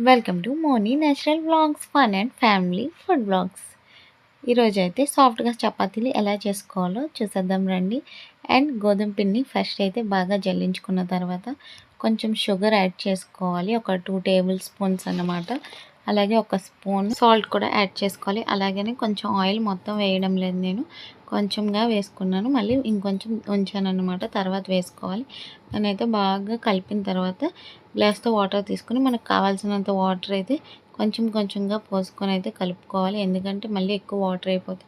Welcome to Moni natural vlogs fun and family food vlogs. ఈరోజు అయితే సాఫ్ట్గా చపాతీలు ఎలా చేసుకోవాలో చూసేద్దాం రండి. అండ్ గోధుమ పిండిని ఫస్ట్ అయితే బాగా జల్లించుకున్న తర్వాత కొంచెం షుగర్ యాడ్ చేసుకోవాలి, ఒక 2 టేబుల్ స్పూన్స్ అన్నమాట. అలాగే ఒక స్పూన్ సాల్ట్ కూడా యాడ్ చేసుకోవాలి. అలాగనే కొంచెం ఆయిల్ మొత్తం వేయడం లేదు, నేను కొంచెంగా వేసుకున్నాను, మళ్ళీ ఇంకొంచెం ఉంచాను అన్నమాట, తర్వాత వేసుకోవాలి. దానైతే బాగా కలిపిన తర్వాత గ్లాస్తో వాటర్ తీసుకుని మనకు కావాల్సినంత వాటర్ అయితే కొంచెం కొంచెంగా పోసుకొని అయితే కలుపుకోవాలి. ఎందుకంటే మళ్ళీ ఎక్కువ వాటర్ అయిపోతే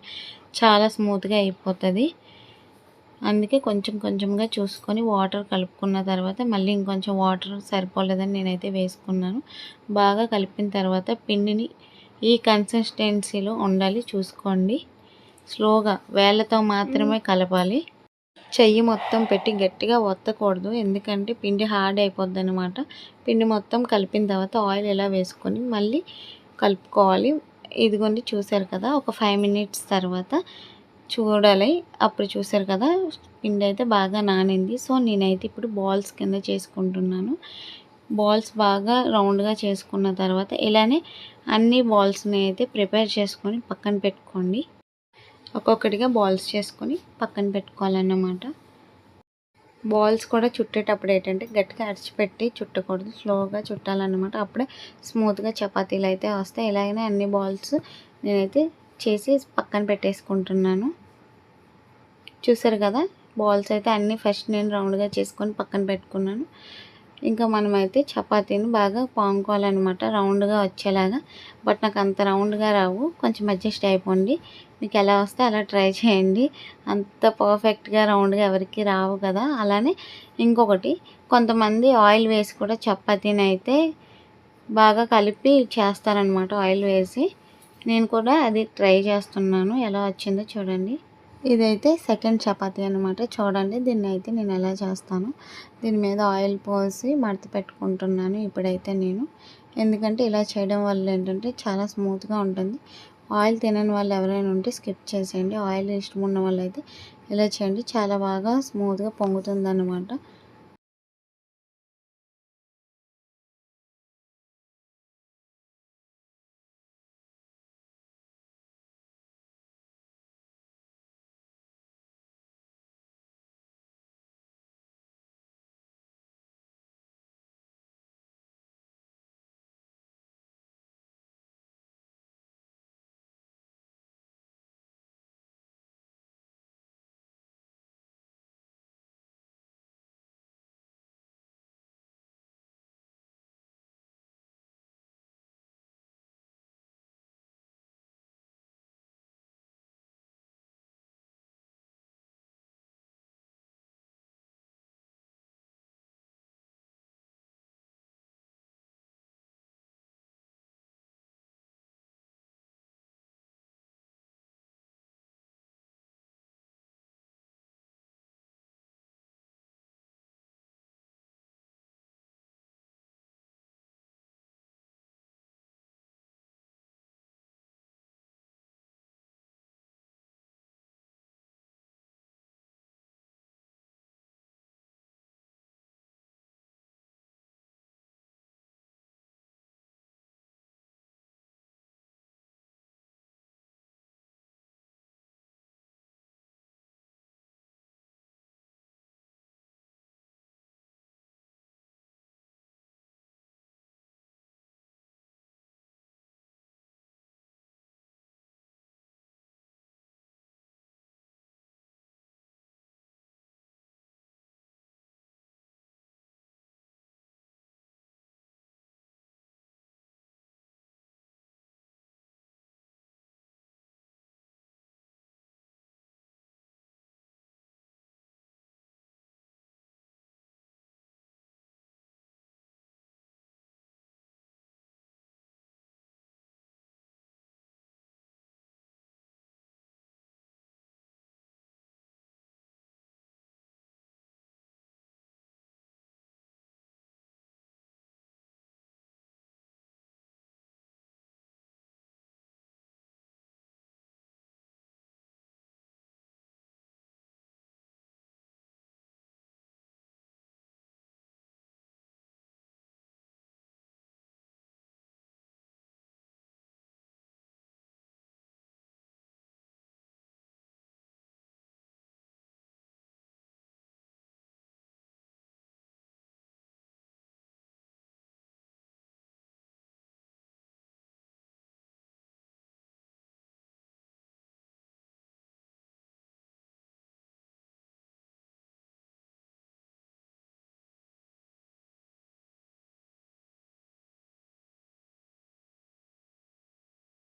చాలా స్మూత్గా అయిపోతుంది. అందుకే కొంచెం కొంచెంగా చూసుకొని వాటర్ కలుపుకున్న తర్వాత మళ్ళీ ఇంకొంచెం వాటర్ సరిపోలేదని నేనైతే వేసుకున్నాను. బాగా కలిపిన తర్వాత పిండిని ఈ కన్సిస్టెన్సీలో ఉండాలి, చూసుకోండి. స్లోగా వేళ్ళతో మాత్రమే కలపాలి. చెయ్యి మొత్తం పెట్టి గట్టిగా ఒత్తకూడదు, ఎందుకంటే పిండి హార్డ్ అయిపోద్ది అనమాట. పిండి మొత్తం కలిపిన తర్వాత ఆయిల్ ఇలా వేసుకొని మళ్ళీ కలుపుకోవాలి. ఇదిగోండి, చూసారు కదా, ఒక 5 మినిట్స్ తర్వాత చూడాలి. అప్పుడు చూసారు కదా, పిండి అయితే బాగా నానింది. సో నేనైతే ఇప్పుడు బాల్స్ కింద చేసుకుంటున్నాను. బాల్స్ బాగా రౌండ్గా చేసుకున్న తర్వాత ఇలానే అన్ని బాల్స్ని అయితే ప్రిపేర్ చేసుకొని పక్కన పెట్టుకోండి. ఒక్కొక్కటిగా బాల్స్ చేసుకొని పక్కన పెట్టుకోవాలన్నమాట. బాల్స్ కూడా చుట్టేటప్పుడు ఏంటంటే గట్టిగా అడిచిపెట్టి చుట్టకూడదు, స్లోగా చుట్టాలన్నమాట. అప్పుడే స్మూత్గా చపాతీలు అయితే వస్తాయి. ఇలాగనే అన్ని బాల్స్ నేనైతే చేసి పక్కన పెట్టేసుకుంటున్నాను. చూసారు కదా, బాల్స్ అయితే అన్నీ ఫస్ట్ నేను రౌండ్గా చేసుకొని పక్కన పెట్టుకున్నాను. ఇంకా మనమైతే చపాతీని బాగా పాముకోవాలన్నమాట, రౌండ్గా వచ్చేలాగా. బట్ నాకు అంత రౌండ్గా రావు, కొంచెం అడ్జస్ట్ అయిపోండి. మీకు ఎలా వస్తే అలా ట్రై చేయండి. అంత పర్ఫెక్ట్గా రౌండ్గా ఎవరికి రావు కదా. అలానే ఇంకొకటి, కొంతమంది ఆయిల్ వేసి కూడా చపాతీని అయితే బాగా కలిపి చేస్తారనమాట, ఆయిల్ వేసి. నేను కూడా అది ట్రై చేస్తున్నాను, ఎలా వచ్చిందో చూడండి. ఇదైతే సెకండ్ చపాతీ అనమాట. చూడండి, దీన్ని అయితే నేను ఎలా చేస్తాను. దీని మీద ఆయిల్ పోసి మడత పెట్టుకుంటున్నాను ఇప్పుడైతే నేను. ఎందుకంటే ఇలా చేయడం వల్ల ఏంటంటే చాలా స్మూత్గా ఉంటుంది. ఆయిల్ తినని వాళ్ళు ఎవరైనా ఉంటే స్కిప్ చేసేయండి. ఆయిల్ ఇష్టం ఉన్న వాళ్ళు అయితే ఇలా చేయండి, చాలా బాగా స్మూత్గా పొంగుతుంది అనమాట.